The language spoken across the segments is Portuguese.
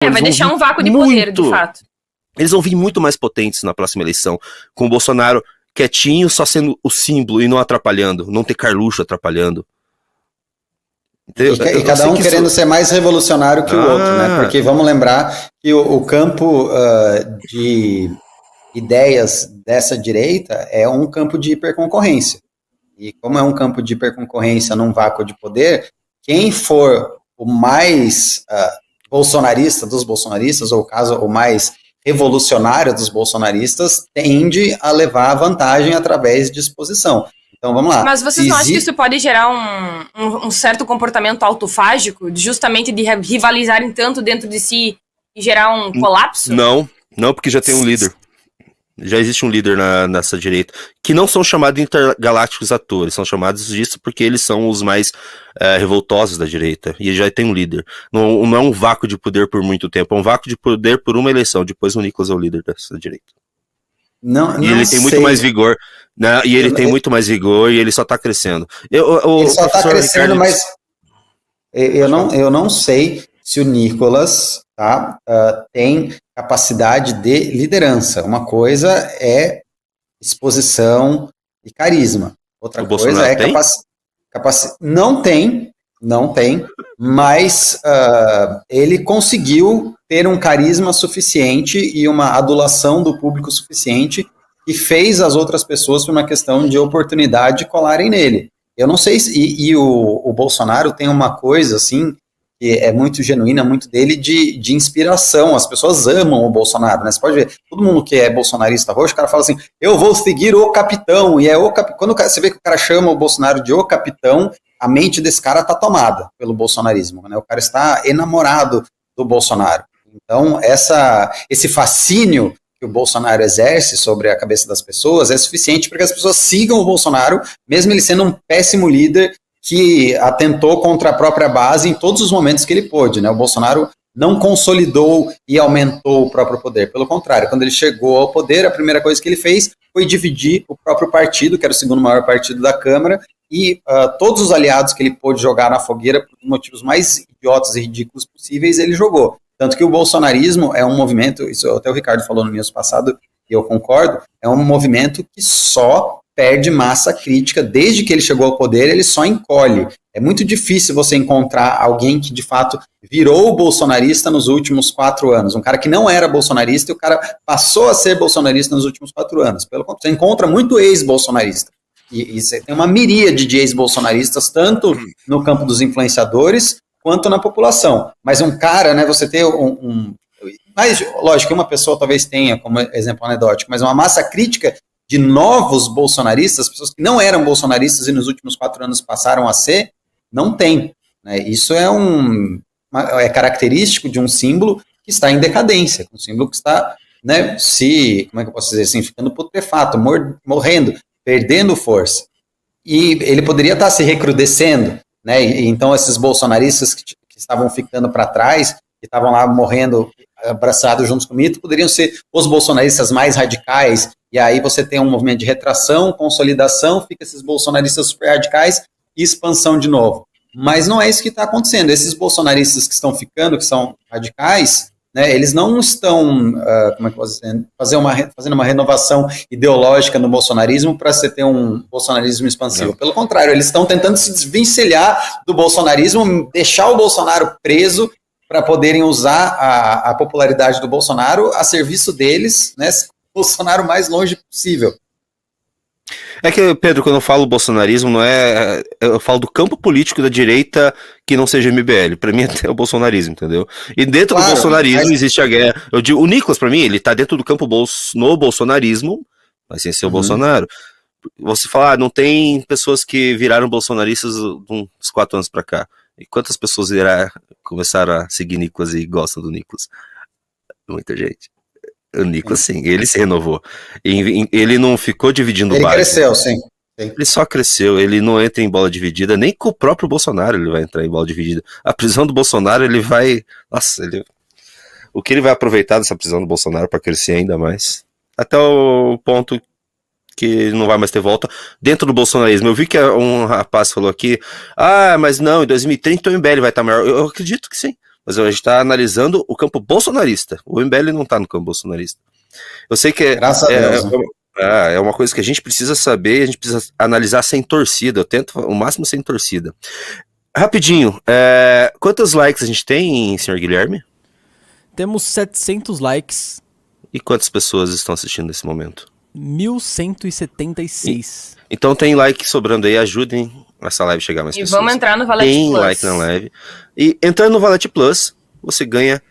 vai deixar um vácuo de poder, de fato. Eles vão vir muito mais potentes na próxima eleição, com o Bolsonaro quietinho, só sendo o símbolo e não atrapalhando, não ter Carluxo atrapalhando. E cada um querendo ser mais revolucionário que o outro, né? Porque vamos lembrar que o campo de ideias dessa direita é um campo de hiperconcorrência. E como é um campo de hiperconcorrência num vácuo de poder, quem for o mais bolsonarista dos bolsonaristas, ou caso o mais revolucionário dos bolsonaristas, tende a levar vantagem através de exposição. Então, vamos lá. Mas vocês não acham que isso pode gerar um certo comportamento autofágico, justamente de rivalizarem tanto dentro de si e gerar um colapso? Não, porque já tem um líder. Já existe um líder nessa direita, que não são chamados intergalácticos atores, são chamados disso porque eles são os mais revoltosos da direita, e já tem um líder. Não é um vácuo de poder por muito tempo, é um vácuo de poder por uma eleição, depois o Nicolas é o líder dessa direita. Não, e ele tem muito mais vigor, né? E ele tem muito mais vigor e ele só tá crescendo. Ele só tá crescendo, mas eu não sei se o Nicolas tem capacidade de liderança. Uma coisa é exposição e carisma. Outra coisa é capacidade. Não tem, mas ele conseguiu ter um carisma suficiente e uma adulação do público suficiente que fez as outras pessoas, por uma questão de oportunidade, colarem nele. Eu não sei se... o Bolsonaro tem uma coisa, assim, que é muito genuína, muito dele, de inspiração. As pessoas amam o Bolsonaro, né? Você pode ver, todo mundo que é bolsonarista roxo, o cara fala assim, eu vou seguir o capitão, e quando você vê que o cara chama o Bolsonaro de o capitão, a mente desse cara tá tomada pelo bolsonarismo, né? O cara está enamorado do Bolsonaro. Então, esse fascínio que o Bolsonaro exerce sobre a cabeça das pessoas é suficiente para que as pessoas sigam o Bolsonaro, mesmo ele sendo um péssimo líder que atentou contra a própria base em todos os momentos que ele pôde, né? O Bolsonaro não consolidou e aumentou o próprio poder. Pelo contrário, quando ele chegou ao poder, a primeira coisa que ele fez foi dividir o próprio partido, que era o segundo maior partido da Câmara, e todos os aliados que ele pôde jogar na fogueira, por motivos mais idiotas e ridículos possíveis, ele jogou. Tanto que o bolsonarismo é um movimento, isso até o Ricardo falou no News passado, e eu concordo, é um movimento que só perde massa crítica. Desde que ele chegou ao poder, ele só encolhe. É muito difícil você encontrar alguém que, de fato, virou bolsonarista nos últimos 4 anos. Um cara que não era bolsonarista e o cara passou a ser bolsonarista nos últimos 4 anos. Pelo contrário, você encontra muito ex-bolsonarista. E você tem uma miríade de ex-bolsonaristas, tanto no campo dos influenciadores, quanto na população. Mas um cara, né, você ter mas, lógico, uma pessoa talvez tenha, como exemplo anedótico, mas uma massa crítica de novos bolsonaristas, pessoas que não eram bolsonaristas e nos últimos 4 anos passaram a ser, não tem. Né? Isso é característico de um símbolo que está em decadência, um símbolo que está, né, como é que eu posso dizer assim, ficando putrefato, morrendo, perdendo força. E ele poderia estar se recrudescendo, né? E então esses bolsonaristas que estavam ficando para trás, que estavam lá morrendo abraçados juntos com o mito, poderiam ser os bolsonaristas mais radicais, e aí você tem um movimento de retração, consolidação, fica esses bolsonaristas super radicais e expansão de novo. Mas não é isso que está acontecendo. Esses bolsonaristas que estão ficando, que são radicais, né, eles não estão como é que eu posso dizer, fazendo uma renovação ideológica no bolsonarismo para você ter um bolsonarismo expansivo. Não. Pelo contrário, eles estão tentando se desvencilhar do bolsonarismo, deixar o Bolsonaro preso para poderem usar a popularidade do Bolsonaro a serviço deles, né, Bolsonaro o mais longe possível. É que, Pedro, quando eu falo bolsonarismo, não é. Eu falo do campo político da direita que não seja MBL. Pra mim é o bolsonarismo, entendeu? E dentro do bolsonarismo existe a guerra. Eu digo, o Nicolas, pra mim, ele tá dentro do campo no bolsonarismo, mas sem ser o Bolsonaro. Você fala, não tem pessoas que viraram bolsonaristas uns 4 anos pra cá. E quantas pessoas começaram a seguir Nicolas e gostam do Nicolas? Muita gente. O Nicolas, sim, ele se renovou. Ele não ficou dividindo base. Ele cresceu, sim. Ele só cresceu, ele não entra em bola dividida, nem com o próprio Bolsonaro ele vai entrar em bola dividida. A prisão do Bolsonaro, ele vai... Nossa, o que ele vai aproveitar dessa prisão do Bolsonaro para crescer ainda mais? Até o ponto que ele não vai mais ter volta dentro do bolsonarismo. Eu vi que um rapaz falou aqui, mas não, em 2030 o MBL vai estar maior. Eu acredito que sim. mas a gente está analisando o campo bolsonarista. O MBL não está no campo bolsonarista. Eu sei que Graças a Deus, né? é uma coisa que a gente precisa saber, a gente precisa analisar sem torcida. Eu tento o máximo sem torcida. Rapidinho, quantos likes a gente tem, senhor Guilherme? Temos 700 likes. E quantas pessoas estão assistindo nesse momento? 1176. Então tem like sobrando aí, ajudem essa live chegar mais pessoas. E vamos entrar no Valete Tem Plus. like na live. E entrando no Valete Plus, você ganha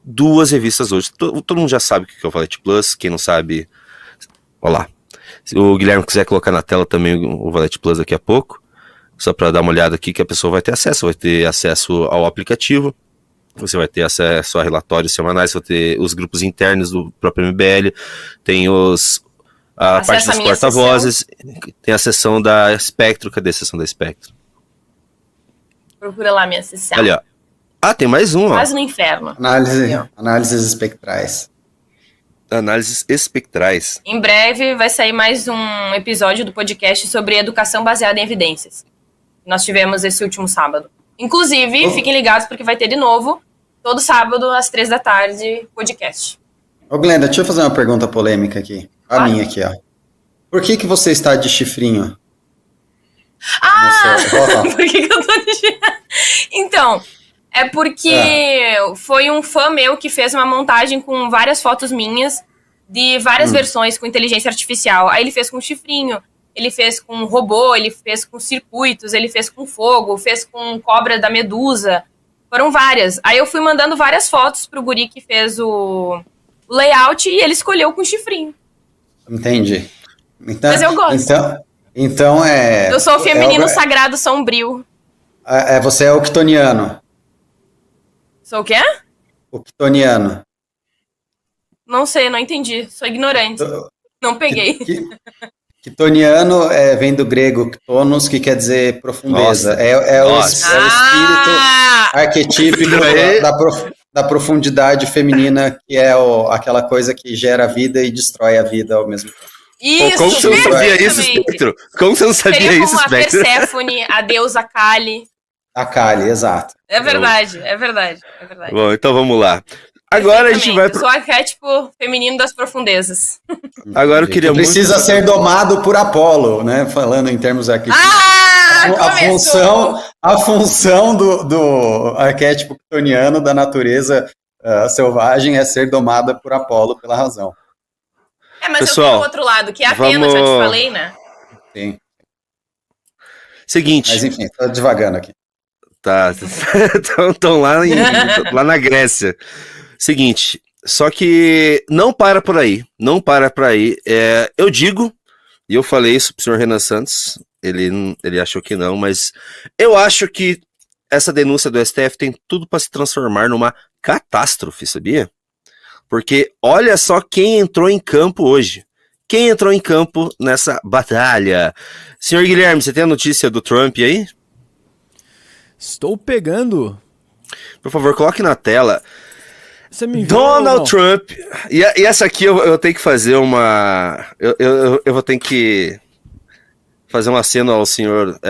2 revistas hoje. Todo mundo já sabe o que é o Valete Plus. Quem não sabe, olha lá. Se o Guilherme quiser colocar na tela também o Valete Plus daqui a pouco, só para dar uma olhada aqui que a pessoa vai ter acesso ao aplicativo. Você vai ter acesso a relatórios semanais, vai ter os grupos internos do próprio MBL, tem a parte dos porta-vozes, tem a sessão da Espectro. Cadê a sessão da Espectro? Procura lá minha sessão. Ali, ó. Ah, tem mais um, ó. Quase no inferno. Análises espectrais. Análises espectrais. Em breve vai sair mais um episódio do podcast sobre educação baseada em evidências. Nós tivemos esse último sábado. Inclusive, fiquem ligados porque vai ter de novo, todo sábado, às 3 da tarde, podcast. Ô Glenda, deixa eu fazer uma pergunta polêmica aqui. A minha aqui, ó. Por que você está de chifrinho? Por que eu tô de chifrinho? Então, é porque foi um fã meu que fez uma montagem com várias fotos minhas, de várias versões com inteligência artificial. Aí ele fez com chifrinho. Ele fez com robô, ele fez com circuitos, ele fez com fogo, fez com cobra da Medusa. Foram várias. Aí eu fui mandando várias fotos pro guri que fez o layout e ele escolheu com chifrinho. Entendi. Então, mas eu gosto. Então eu sou o feminino sagrado sombrio. Você é o octoniano. Sou o quê? Octoniano. Não sei, não entendi. Sou ignorante. Não peguei. Quitoniano vem do grego ktonos, que quer dizer profundeza. O espírito arquetípico da profundidade feminina, que é aquela coisa que gera vida e destrói a vida ao mesmo tempo. Isso, como você não sabia isso, Spectro? Como você não sabia isso, Spectro? A Perséfone, a deusa Kali. A Kali, exato. É verdade. Bom, então vamos lá. Agora a gente vai Eu sou o arquétipo feminino das profundezas. Agora eu queria Precisa ser domado por Apolo, né? Falando em termos arquetípicos. A função do arquétipo quitoniano da natureza selvagem é ser domada por Apolo pela razão. Mas pessoal, eu tenho o outro lado, que é a Atena, já te falei, né? Sim. Seguinte. Mas enfim, tô devagando aqui. Tá. Estão lá na Grécia. Seguinte, só que não para por aí. Eu digo, e eu falei isso pro senhor Renan Santos, ele achou que não, mas eu acho que essa denúncia do STF tem tudo para se transformar numa catástrofe, sabia? Porque olha só quem entrou em campo hoje. Quem entrou em campo nessa batalha? Senhor Guilherme, você tem a notícia do Trump aí? Estou pegando. Por favor, coloque na tela. Você me enviou, Donald Trump. E essa aqui eu tenho que fazer uma... Eu vou ter que fazer um aceno ao senhor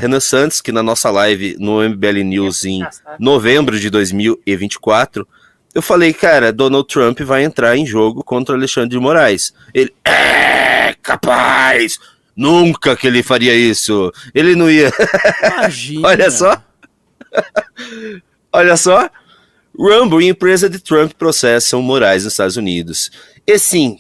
Renan Santos, que na nossa live no MBL News em novembro de 2024, eu falei, cara, Donald Trump vai entrar em jogo contra Alexandre de Moraes. Ele, capaz! Nunca que ele faria isso. Ele não ia... Imagina. Olha só. Rumble e empresa de Trump processam Moraes nos Estados Unidos. E sim,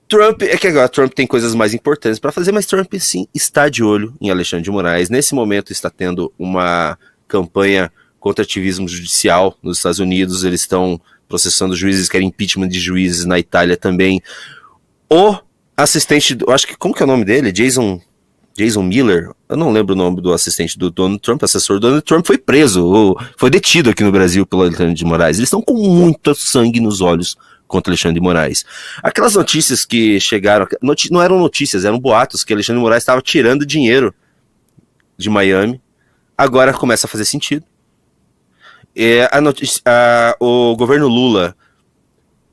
Trump, é que agora Trump tem coisas mais importantes para fazer, mas Trump sim está de olho em Alexandre de Moraes. Nesse momento está tendo uma campanha contra ativismo judicial nos Estados Unidos. Eles estão processando juízes, querem impeachment de juízes na Itália também. O assistente, eu acho que, como que é o nome dele? Jason Miller, eu não lembro o nome do assistente do Donald Trump, assessor do Donald Trump, foi preso, ou foi detido aqui no Brasil pelo Alexandre de Moraes. Eles estão com muito sangue nos olhos contra Alexandre de Moraes. Aquelas notícias que chegaram, não eram notícias, eram boatos que Alexandre de Moraes estava tirando dinheiro de Miami, agora começa a fazer sentido. O governo Lula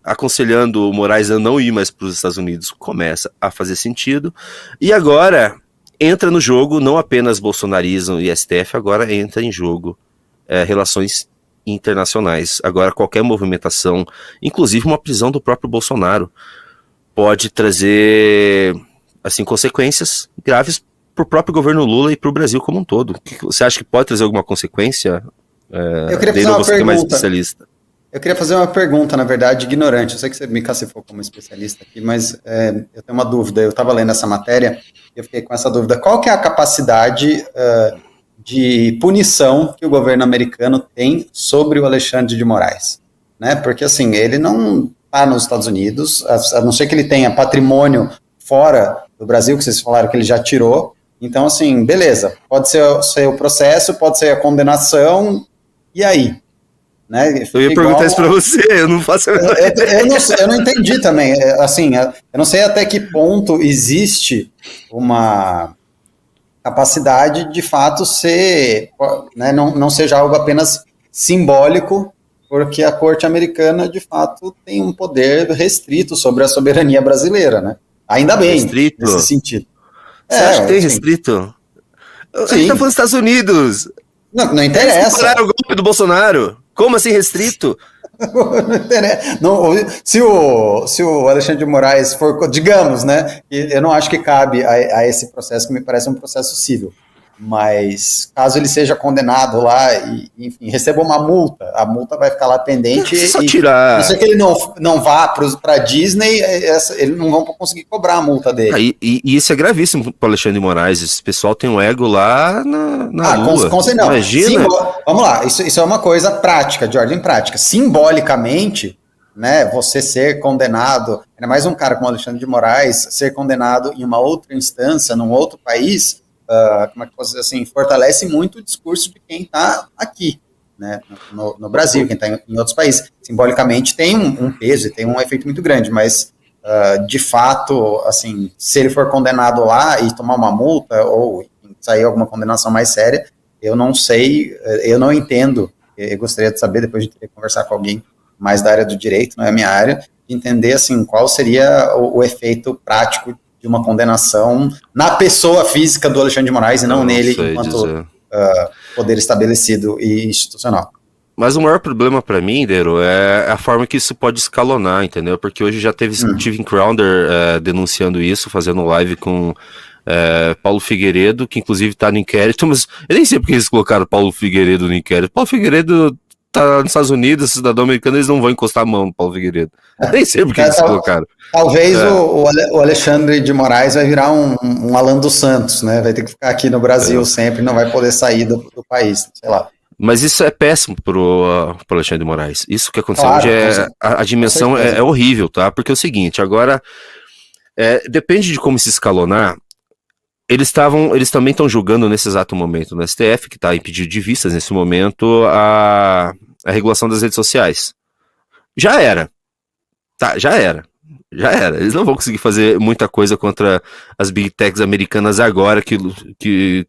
aconselhando o Moraes a não ir mais para os Estados Unidos começa a fazer sentido, e agora entra no jogo não apenas bolsonarismo e STF, agora entra em jogo relações internacionais. Agora, qualquer movimentação, inclusive uma prisão do próprio Bolsonaro, pode trazer, assim, consequências graves para o próprio governo Lula e para o Brasil como um todo. Você acha que pode trazer alguma consequência? Eu queria fazer uma pergunta. Mais especialista. Eu queria fazer uma pergunta, na verdade, ignorante. Eu sei que você me cacifou como especialista aqui, mas eu tenho uma dúvida. Eu estava lendo essa matéria e eu fiquei com essa dúvida. Qual que é a capacidade de punição que o governo americano tem sobre o Alexandre de Moraes? Né? Porque, assim, ele não está nos Estados Unidos, a não ser que ele tenha patrimônio fora do Brasil, que vocês falaram que ele já tirou. Então, assim, beleza. Pode ser o processo, pode ser a condenação, e aí? Né? Eu ia perguntar isso para você, eu não faço a menor ideia. Eu não entendi também. Assim, eu não sei até que ponto existe uma capacidade de fato ser, né, não seja algo apenas simbólico, porque a corte americana de fato tem um poder restrito sobre a soberania brasileira, né? Ainda bem, restrito? Nesse sentido. Você acha que tem restrito? A gente tá falando dos Estados Unidos. Não interessa. Eles pararam o golpe do Bolsonaro. Como assim restrito? Não interessa. Não, se o Alexandre de Moraes for, digamos, né, eu não acho que cabe a esse processo, que me parece um processo civil, mas caso ele seja condenado lá e, enfim, receba uma multa, a multa vai ficar lá pendente. Só tirar. Não sei que ele não vá para Disney, eles não vão conseguir cobrar a multa dele. E isso é gravíssimo para o Alexandre de Moraes. Esse pessoal tem um ego lá na lua. Não. Imagina. Vamos lá, isso é uma coisa prática, de ordem prática. Simbolicamente, né, você ser condenado, ainda mais um cara como Alexandre de Moraes, ser condenado em uma outra instância, num outro país, como é que posso dizer assim, fortalece muito o discurso de quem está aqui, né, no Brasil, quem está em outros países. Simbolicamente tem um peso e tem um efeito muito grande, mas de fato, assim, se ele for condenado lá e tomar uma multa ou sair alguma condenação mais séria, eu não sei, eu não entendo, eu gostaria de saber, depois de ter que conversar com alguém mais da área do direito, não é a minha área, de entender assim, qual seria o efeito prático de uma condenação na pessoa física do Alexandre de Moraes e não nele enquanto poder estabelecido e institucional. Mas o maior problema para mim, Dero, é a forma que isso pode escalonar, entendeu? Porque hoje já teve Steven Crowder denunciando isso, fazendo live com Paulo Figueiredo, que inclusive tá no inquérito, mas eu nem sei porque eles colocaram Paulo Figueiredo no inquérito. Paulo Figueiredo tá nos Estados Unidos, cidadão americano, eles não vão encostar a mão no Paulo Figueiredo. Eu nem sei porque eles colocaram. Talvez o Alexandre de Moraes vai virar um Alan dos Santos, né? Vai ter que ficar aqui no Brasil sempre, não vai poder sair do país, sei lá. Mas isso é péssimo pro Alexandre de Moraes. Isso que aconteceu hoje a dimensão é horrível, tá? Porque é o seguinte, agora depende de como se escalonar. Eles também estão julgando nesse exato momento no STF, que está em pedido de vistas nesse momento, a regulação das redes sociais. Já era. Tá, já era. Eles não vão conseguir fazer muita coisa contra as big techs americanas agora que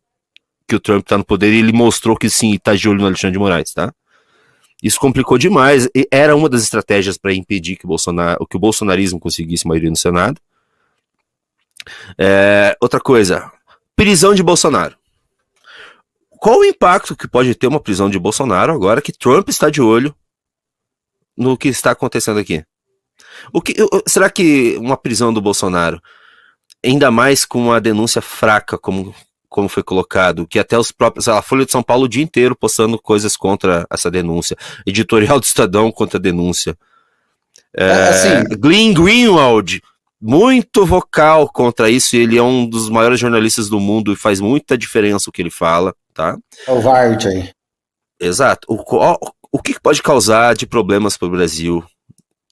o Trump está no poder, e ele mostrou que sim, está de olho no Alexandre de Moraes, tá? Isso complicou demais. E era uma das estratégias para impedir que o bolsonarismo conseguisse maioria no Senado. Outra coisa, prisão de Bolsonaro. Qual o impacto que pode ter uma prisão de Bolsonaro agora que Trump está de olho no que está acontecendo aqui? Será que uma prisão do Bolsonaro, ainda mais com uma denúncia fraca como foi colocado, que até os próprios, a Folha de São Paulo o dia inteiro postando coisas contra essa denúncia, editorial do Estadão contra a denúncia, Glenn Greenwald muito vocal contra isso, e ele é um dos maiores jornalistas do mundo e faz muita diferença o que ele fala, tá? É o Vard aí. Exato. O que pode causar de problemas para o Brasil?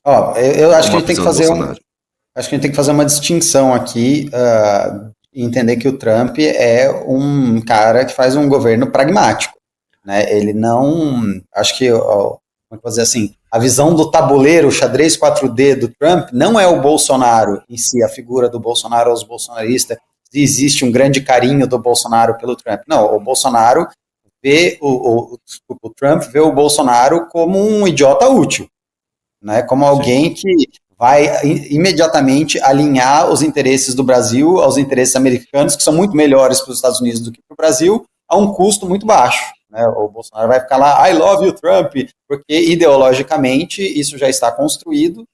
Eu acho que a gente tem que fazer acho que a gente tem que fazer uma distinção aqui e entender que o Trump é um cara que faz um governo pragmático, né? Ele não, acho que, como é que eu vou dizer assim, a visão do tabuleiro, o xadrez 4D do Trump não é o Bolsonaro em si, a figura do Bolsonaro aos bolsonaristas, existe um grande carinho do Bolsonaro pelo Trump. Não, o Bolsonaro vê o Trump vê o Bolsonaro como um idiota útil, né? Como alguém que vai imediatamente alinhar os interesses do Brasil aos interesses americanos, que são muito melhores para os Estados Unidos do que para o Brasil, a um custo muito baixo, né? O Bolsonaro vai ficar lá, I love you, Trump, porque ideologicamente isso já está construído,